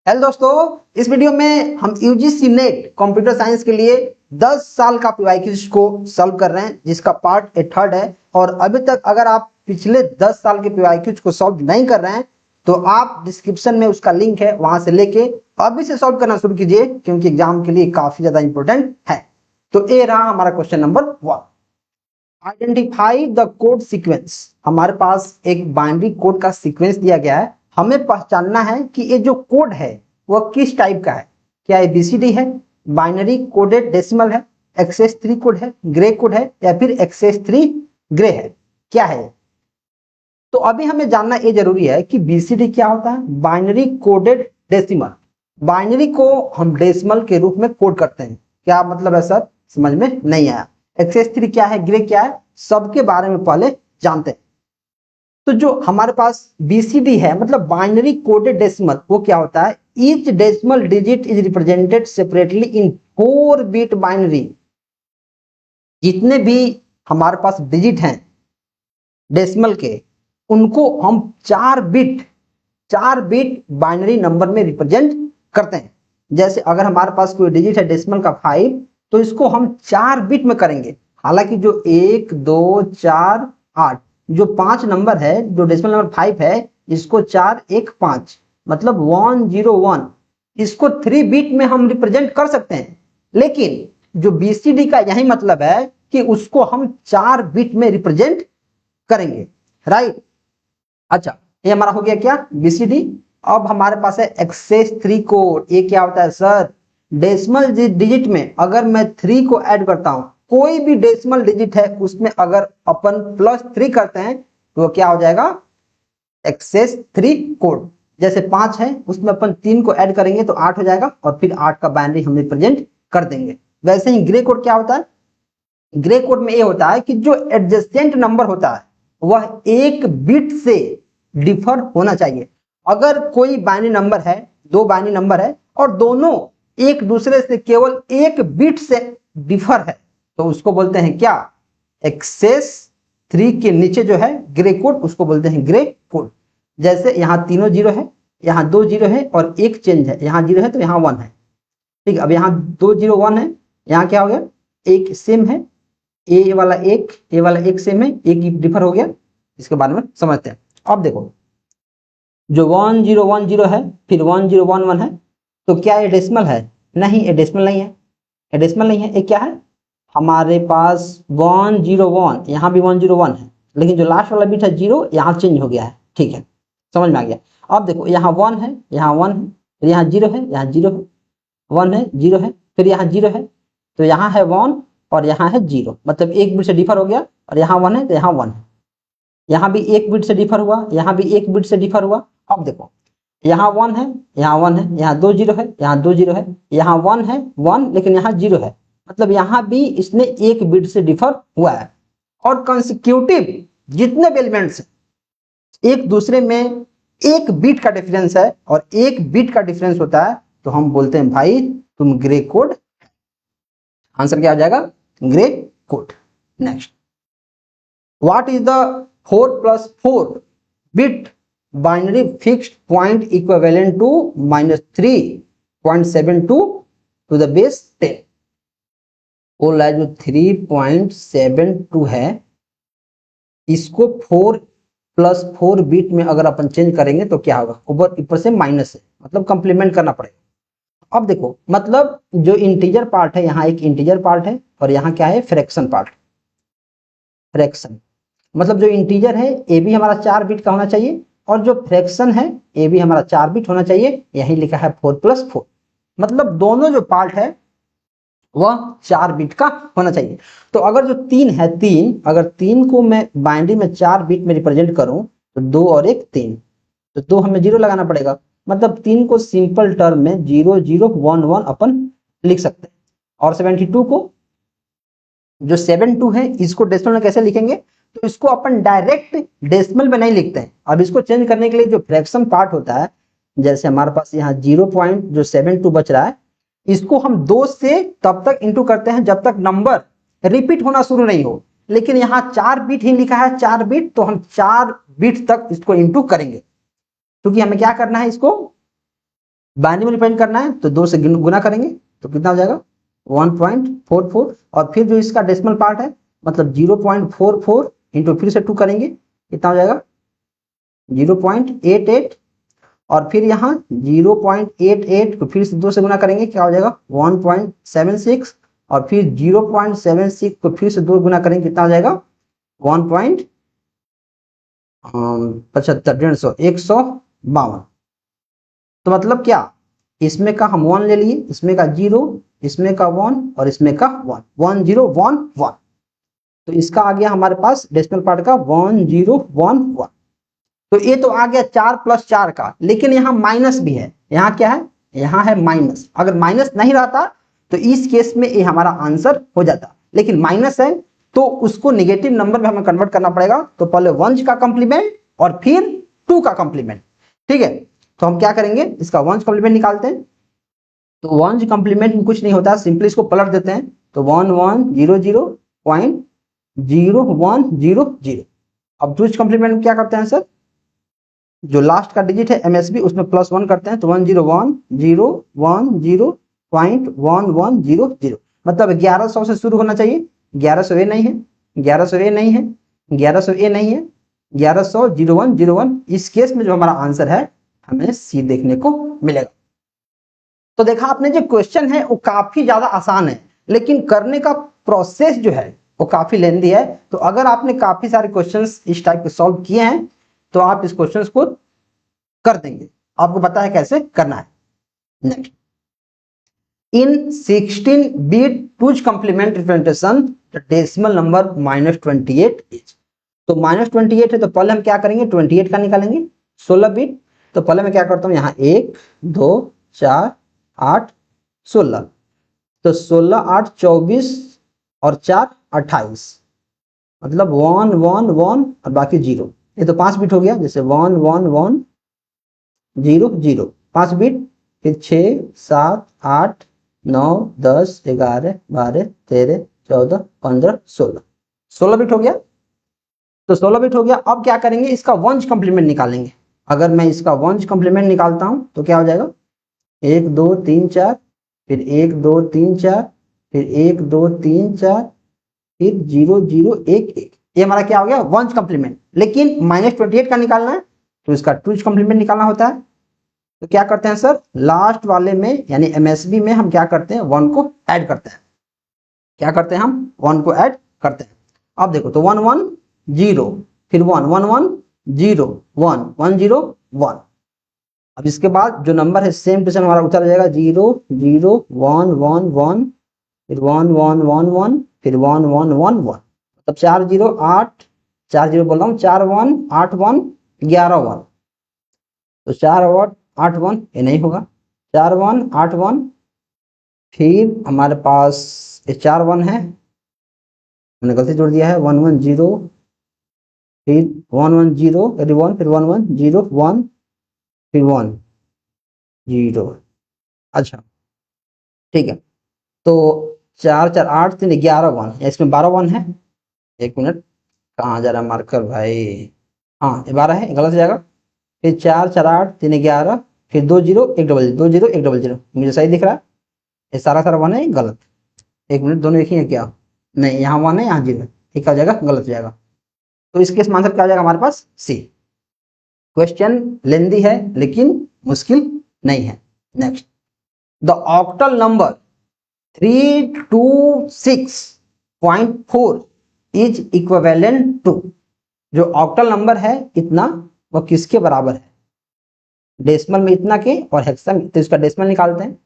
Hello दोस्तों, इस video में हम यूजीसी नेट कंप्यूटर साइंस के लिए 10 साल का पीवाईक्यूज को सॉल्व कर रहे हैं, जिसका पार्ट थर्ड है। और अभी तक अगर आप पिछले 10 साल के पीवाईक्यूज को सॉल्व नहीं कर रहे हैं तो आप डिस्क्रिप्शन में उसका लिंक है, वहां से लेके अभी से सॉल्व करना शुरू कीजिए, क्योंकि एग्जाम के लिए काफी ज्यादा इंपॉर्टेंट है। तो ये रहा हमारा question number 1। Identify the code sequence. हमारे पास एक बाइनरी कोड का सीक्वेंस दिया गया है, हमें पहचानना है कि ये जो कोड है वह किस टाइप का है। क्या एबीसीडी है, बाइनरी कोडेड डेसिमल है, XS3 कोड है, ग्रे कोड है, या फिर XS3 ग्रे है, क्या है। तो अभी हमें जानना ये जरूरी है कि बीसीडी क्या होता है, बाइनरी कोडेड डेसिमल। बाइनरी को हम डेसिमल के रूप में कोड करते हैं। क्या मतलब है सर, समझ में नहीं आया। XS3 क्या है, ग्रे क्या है, सबके बारे में पहले जानते हैं। तो जो हमारे पास बीसीडी है मतलब बाइनरी कोडेड डेसिमल, वो क्या होता है, each decimal digit is represented separately in 4 bit binary. जितने भी हमारे पास डिजिट हैं डेसिमल के, उनको हम 4 बिट बाइनरी नंबर में रिप्रेजेंट करते हैं। जैसे अगर हमारे पास कोई डिजिट है डेसिमल का 5, तो इसको हम 4 बिट में करेंगे। हालांकि जो 1 2 4 8 जो 5 नंबर है, जो डेसिमल नंबर 5 है, इसको 4 1 5 मतलब 101, इसको 3 बिट में हम रिप्रेजेंट कर सकते हैं। लेकिन जो बीसीडी का यही मतलब है कि उसको हम 4 बिट में रिप्रेजेंट करेंगे, राइट। अच्छा, ये हमारा हो गया क्या, बीसीडी। अब हमारे पास है XS3 कोड। ये क्या होता है सर, डेसिमल डिजिट में अगर मैं 3 को ऐड करता हूं, कोई भी डेसिमल डिजिट है उसमें अगर अपन +3 करते हैं तो वो क्या हो जाएगा, XS3 कोड। जैसे 5 है उसमें अपन 3 को ऐड करेंगे तो 8 हो जाएगा, और फिर 8 का बाइनरी हम रिप्रेजेंट कर देंगे। वैसे ही ग्रे कोड क्या होता है, ग्रे कोड में ये होता है कि जो एडजेसेंट नंबर होता है वह 1 बिट से डिफर होना चाहिए। अगर कोई बाइनरी नंबर है, 2 बाइनरी नंबर है और दोनों एक दूसरे से केवल 1 बिट से डिफर है, तो उसको बोलते हैं क्या, XS3 के नीचे जो है ग्रे कोड, उसको बोलते हैं ग्रे कोड। जैसे यहाँ तीनों 0 है, यहाँ 2 0 है और एक चेंज है, यहाँ 0 है तो यहाँ 1 है, ठीक है। अब यहाँ 2 0 1 है, यहाँ क्या हो गया, एक सेम है, ए वाला एक सेम है, एक डिफर हो गया। इसके बारे में समझते हैं। अब देखो, जो 1 0 1 0 है, फिर 1 0 1 1 है, तो क्या ये डेसिमल है, नहीं ये डेसिमल नहीं है, ये डेसिमल नहीं है। ये क्या है, हमारे पास 1 0 1, यहाँ भी 1 0 1 है, लेकिन जो लास्ट वाला बिट है 0, यहाँ चेंज हो गया है, ठीक है, समझ में आ गया। अब देखो, यहाँ 1 है, यहाँ 1 है, फिर यहाँ 0 है, यहाँ 0 है, 1 है 0 है, फिर यहाँ 0 है, तो यहाँ है 1 और यहाँ है 0, मतलब एक बिट से डिफर हो गया। और यहाँ 1 है तो यहाँ 1 है, यहाँ भी एक बिट से डिफर हुआ, यहाँ भी एक बिट से डिफर हुआ। अब देखो, यहाँ 1 है, यहाँ 1 है, यहाँ 2 0 है, यहाँ 2 0 है, यहाँ 1 है 1, लेकिन यहाँ 0 है, मतलब यहाँ भी इसने एक बिट से डिफर हुआ है। और कंसेक्यूटिव जितने भी एलिमेंट्स एक दूसरे में एक बिट का डिफरेंस है, और एक बिट का डिफरेंस होता है, तो हम बोलते हैं भाई तुम ग्रे कोड। आंसर क्या आ जाएगा, Gray code. Next, what is the 4 + 4 bit binary fixed point equivalent to -3.72 to the base 10। बोल रहा है जो 3.72 है, इसको 4 + 4 बिट में अगर अपन चेंज करेंगे तो क्या होगा, ऊपर से माइनस है, मतलब कंप्लीमेंट करना पड़ेगा। अब देखो, मतलब जो इंटीजर पार्ट है, यहाँ एक इंटीजर पार्ट है और यहाँ क्या है, फ्रैक्शन पार्ट। फ्रैक्शन मतलब जो इंटीजर है ये भी हमारा 4 बिट का होना चाहिए, और जो फ्रैक्शन है ये भी हमारा 4 बिट होना चाहिए। यही लिखा है 4 + 4, मतलब दोनों जो पार्ट है वह 4 बिट का होना चाहिए। तो अगर जो 3 है, अगर 3 को मैं बाइनरी में 4 बिट में रिप्रेजेंट करूं, तो 2 और 1 3, तो 2 हमें 0 लगाना पड़ेगा, मतलब 3 को सिंपल टर्म में 0 0 1 1 अपन लिख सकते हैं। और 72 को, जो 72 है, इसको डेसिमल में कैसे लिखेंगे, तो इसको अपन डायरेक्ट डेसिमल में नहीं लिखते हैं। अब इसको चेंज करने के लिए जो फ्रैक्शन पार्ट होता है, जैसे हमारे पास यहाँ 0.72 बच रहा है, इसको हम 2 से तब तक इंटू करते हैं जब तक नंबर रिपीट होना शुरू नहीं हो। लेकिन यहाँ 4 बिट ही लिखा है, 4 बिट, तो हम 4 बिट तक इसको इंटू करेंगे, क्योंकि हमें क्या करना है, इसको बाइनरी में रिप्रेजेंट करना है तो 2 से गुना करेंगे तो कितना हो जाएगा 1.44 और फिर जो इसका डेसिमल पार्ट है मतलब 0.44 इंटू फिर से 2 करेंगे कितना हो जाएगा 0.88 और फिर यहाँ 0.88 को फिर से 2 से गुना करेंगे क्या हो जाएगा 1.76 और फिर 0.76 को फिर से 2 गुना करेंगे कितना हो जाएगा 1.75 152। तो मतलब क्या इसमें का हम 1 ले लिए इसमें का 0 इसमें का 1 और इसमें का 1 1011 तो इसका आ गया हमारे पास डेसिमल पार्ट का 1011। तो ये तो आ गया 4 + 4 का, लेकिन यहाँ माइनस भी है। यहाँ क्या है यहाँ है माइनस। अगर माइनस नहीं रहता तो इस केस में ये हमारा आंसर हो जाता, लेकिन माइनस है तो उसको नेगेटिव नंबर में हमें कन्वर्ट करना पड़ेगा। तो पहले 1 का कॉम्प्लीमेंट और फिर 2 का कॉम्प्लीमेंट। ठीक है, तो हम क्या करेंगे इसका 1 कॉम्प्लीमेंट निकालते हैं। तो 1 कॉम्प्लीमेंट में कुछ नहीं होता, सिंपली इसको पलट देते हैं तो 1100.0100। अब 2 कॉम्प्लीमेंट में क्या करते हैं सर, जो लास्ट का डिजिट है MSB उसमें +1 करते हैं तो 101.1100 मतलब 1100 से शुरू होना चाहिए। 1100 ए नहीं है, 1100 ए नहीं है, 1100 ए नहीं है, 1100 0101। इस केस में जो हमारा आंसर है हमें सी देखने को मिलेगा। तो देखा आपने जो क्वेश्चन है वो काफी ज्यादा आसान है, लेकिन करने का प्रोसेस जो है वो काफी लेंदी है। तो अगर आपने काफी सारे क्वेश्चंस इस टाइप के सॉल्व किए हैं तो आप इस क्वेश्चन को कर देंगे, आपको पता है कैसे करना है। Next, in 16 bit 2's complement representation the decimal number -28 is। तो -28 है तो पहले हम क्या करेंगे 28 का निकालेंगे 16 बिट। तो पहले मैं क्या करता हूं यहाँ 1 2 4 8 16 तो 16 8 24 और 4 28 मतलब 1 1 1 और बाकी 0। ये तो 5 बिट हो गया, जैसे 1 1 1 0 0 5 बिट, फिर 6 7 8 9 10 11 12 13 14 15 16 16 बिट हो गया। तो 16 बिट हो गया। अब क्या करेंगे इसका 1's कॉम्प्लीमेंट निकालेंगे। अगर मैं इसका 1's कॉम्प्लीमेंट निकालता हूं तो क्या हो जाएगा 1 2 3 4 फिर 1 2 3 4 फिर 1 2 3 4 फिर 0 0 1 1। ये हमारा क्या हो गया 1's कॉम्प्लीमेंट। लेकिन -28 का निकालना है तो इसका 2's कॉम्प्लीमेंट निकालना होता है। तो क्या करते हैं सर लास्ट वाले में यानी MSB में हम क्या करते हैं 1 को ऐड करते हैं। क्या करते हैं हम 1 को ऐड करते हैं। अब देखो तो 1 1 0 फिर 1 1 1 0 1 1 0 1। अब इसके बाद जो नंबर है सेम टू सेम हमारा उतर जाएगा 0 0 1 1 1 फिर 1 1 1 1 फिर 1 1 1 1 मतलब 4 0 8 4 0 बोल रहा हूँ 4 1 8 1 11 1। तो 4 8 1 ये नहीं होगा 4 1 8 1 फिर हमारे पास ये 4 1 है, मैंने गलती जोड़ दिया है 1 1 0 फिर 1 1 0 1 फिर 1 1 0 1 फिर 1 0। अच्छा ठीक है, तो 4 4 8 3 11 1 इसमें 12 1 है। 1 मिनट कहाँ जा रहा है मार्कर भाई, हाँ ये 12 है गलत हो जाएगा। फिर 4 4 8 3 11 फिर 2 0 1 0 2 0 1 0 मुझे सही दिख रहा है। ये सारा 1 है गलत। 1 मिनट दोनों एक ही है क्या, नहीं यहाँ 1 है यहाँ 0 है, ठीक हो जाएगा गलत हो जाएगा। तो इस केस में आंसर क्या हो जाएगा हमारे पास सी। क्वेश्चन लेंदी है लेकिन मुश्किल नहीं है। Next, the octal number 326.4 is equivalent to. जो ऑक्टल नंबर है इतना वो किसके बराबर है, डेसिमल में इतना के और हेक्सा में, तो इसका डेसिमल निकालते हैं।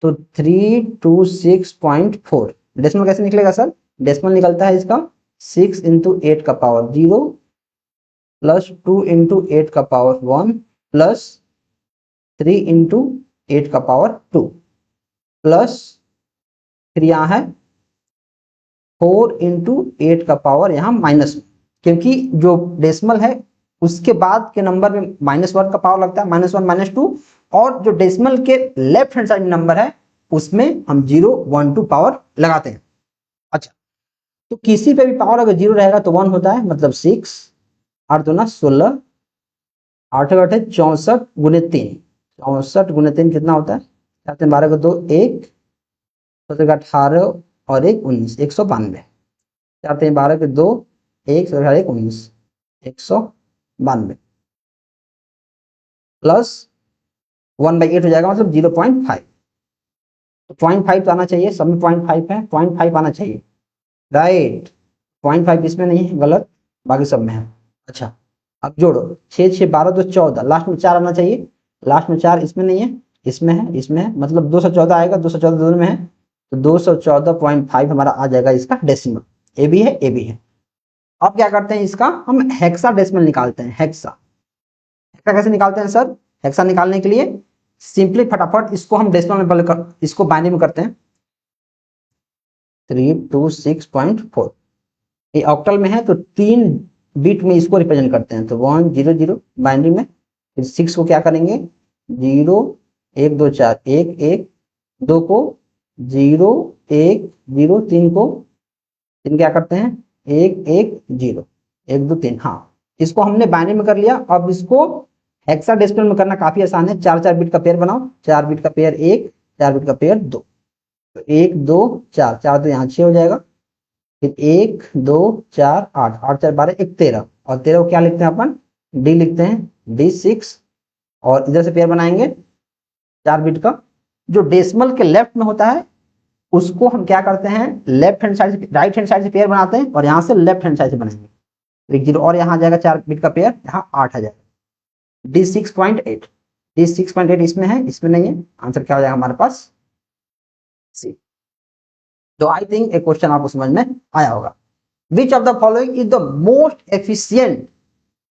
तो 326.4 डेसिमल कैसे निकलेगा सर, डेसिमल निकलता है इसका 6 × 8 का पावर 0 प्लस 2 × 8 का पावर 1 प्लस 3 × 8 का पावर 2 प्लस फिर यहाँ है 4 × 8 का पावर यहाँ माइनस में, क्योंकि जो डेसिमल है उसके बाद के नंबर में -1 का पावर लगता है, -1 -2, और जो डेसिमल के लेफ्ट हैंड साइड में नंबर है उसमें हम 0 1 2 पावर लगाते हैं। अच्छा, तो किसी पे भी पावर अगर 0 रहेगा तो 1 होता है, मतलब 6 8 2 16 8 8 64 × 3 64 गुने 3 कितना होता है? 4 3 12 को 2 1 18 और 1 19 192। 4 3 12 के 2 1 1 19 192 प्लस 1/8 हो जाएगा, मतलब 0.5। तो 0.5 तो आना चाहिए, सब में 0.5 है, 0.5 आना चाहिए, राइट। 0.5 इसमें नहीं है, गलत, बाकी सब में है। अच्छा अब जोड़ो, 6 6 12 2 14, लास्ट में 4 आना चाहिए, लास्ट में 4 इसमें नहीं है, इसमें है, इसमें है, मतलब 214 आएगा, 214 दोनों में है, तो 214.5 हमारा आ जाएगा इसका डेसिमल। ए भी है, ए भी है। अब क्या करते हैं, इसका हम हेक्सा डेसिमल निकालते हैं। हेक्सा हेक्सा कैसे निकालते हैं सर? हेक्सा निकालने के लिए सिंपली फटाफट इसको हम डेसिमल में इसको बाइनरी में करते हैं। 326.4 ये ऑक्टल में है, तो 3 बिट में इसको रिप्रेजेंट करते हैं, तो 1 0 0 बाइनरी में, फिर 6 को क्या करेंगे 0 1 2 4 1 1, 2 को 0 1 0, 3 को 3 क्या करते हैं 1 1 0 1 2 3। हाँ इसको हमने बाइनरी में कर लिया। अब इसको हेक्साडेसिमल में करना काफी आसान है। 4 4 बिट का पेयर बनाओ, 4 बिट का पेयर 1, 4 बिट का पेयर 2, तो 1 2 4 4 तो यहाँ 6 हो जाएगा, फिर 1 2 4 8 8 4 12 1 13, और 13 को क्या लिखते हैं अपन डी लिखते हैं, D6। और इधर से पेयर बनाएंगे 4 बिट का, जो डेसिमल के लेफ्ट में होता है उसको हम क्या करते हैं लेफ्ट हैंड साइड से राइट हैंड साइड से पेयर बनाते हैं, और यहाँ से लेफ्ट हैंड साइड से बनाएंगे, तो 1 0 और यहाँ आ जाएगा 4 बिट का पेयर, यहाँ 8 आ जाएगा। D6.8 D6.8 इसमें है, इसमें नहीं है, आंसर क्या हो जाएगा हमारे पास सी। तो आई थिंक एक क्वेश्चन आपको समझ में आया होगा। Which of the following is the most efficient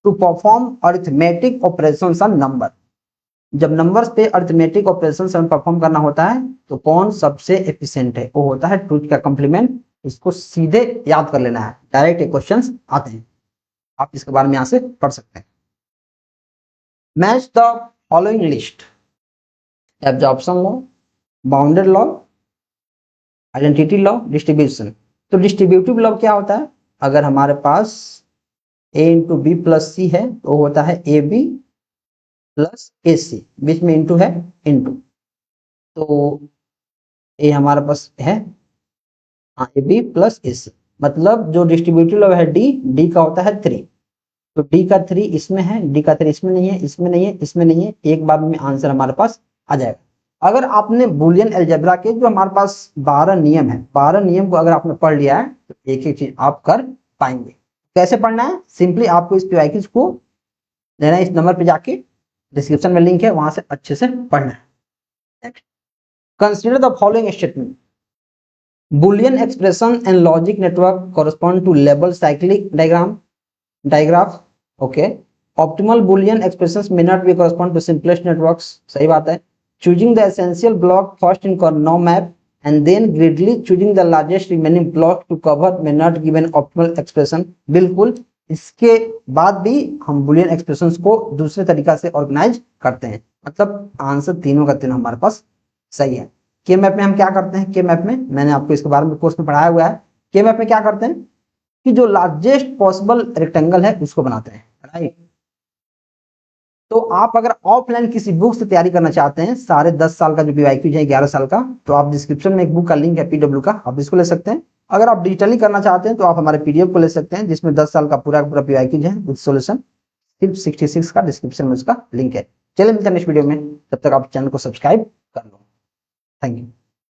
to perform arithmetic operations on number? जब नंबर्स पे अरिथमेटिक ऑपरेशंस हमें परफॉर्म करना होता है तो कौन सबसे एफिशिएंट है? वो होता है 2 का कॉम्प्लीमेंट। इसको सीधे याद कर लेना है, डायरेक्ट क्वेश्चंस आते हैं, आप इसके बारे में यहां से पढ़ सकते हैं। Match the following list, absorption law, bounded law, identity law, distribution. तो डिस्ट्रीब्यूटिव लॉ क्या होता है? अगर हमारे पास a इंटू बी प्लस सी है तो होता है ए बी प्लस ए सी, बीच में इंटू है, इंटू, तो ए हमारे पास है ए बी प्लस ए सी, मतलब जो डिस्ट्रीब्यूटिव लॉ है डी का होता है 3, तो डी का 3 इसमें है, डी का 3 इसमें नहीं है, इसमें नहीं है, इसमें नहीं है, एक बार में आंसर हमारे पास आ जाएगा। अगर आपने बुलियन अलजेब्रा के जो हमारे पास 12 नियम है, 12 नियम को अगर आपने पढ़ लिया है तो एक एक चीज आप कर पाएंगे। कैसे पढ़ना है? सिंपली आपको इस पीवाईक्यूज को लेना है, इस नंबर पे जाके डिस्क्रिप्शन में लिंक है, वहां से अच्छे से पढ़ना है। Consider the following statement, Boolean expression and logic network correspond to label cyclic digraph, okay. Optimal Boolean expressions may not be correspond to simplest networks, सही बात है। choosing the essential block first in Karnaugh map and then greedily choosing the largest remaining block to cover may not give an optimal expression, बिल्कुल। इसके बाद भी हम Boolean expressions को दूसरे तरीका से ऑर्गेनाइज करते हैं, मतलब आंसर तीनों का तीनों हमारे पास सही है। के मैप में हम क्या करते हैं? के मैप में मैंने आपको इसके बारे में कोर्स में पढ़ाया हुआ है। के मैप में क्या करते हैं कि जो लार्जेस्ट पॉसिबल रेक्टेंगल है उसको बनाते हैं, राइट। तो आप अगर ऑफलाइन किसी बुक से तैयारी करना चाहते हैं, सारे 10 साल का जो पीवाईक्यू है 11 साल का, तो आप डिस्क्रिप्शन में एक बुक का लिंक है पीडब्ल्यू का, आप इसको ले सकते हैं। अगर आप डिजिटली करना चाहते हैं तो आप हमारे पीडीएफ को ले सकते हैं, जिसमें 10 साल का पूरा पीवाईक्यू है विद सॉल्यूशन, सिर्फ 66 का डिस्क्रिप्शन में उसका लिंक है। चलिए मिलते हैं नेक्स्ट वीडियो में, तब तक आप चैनल को सब्सक्राइब कर लो। Thank you.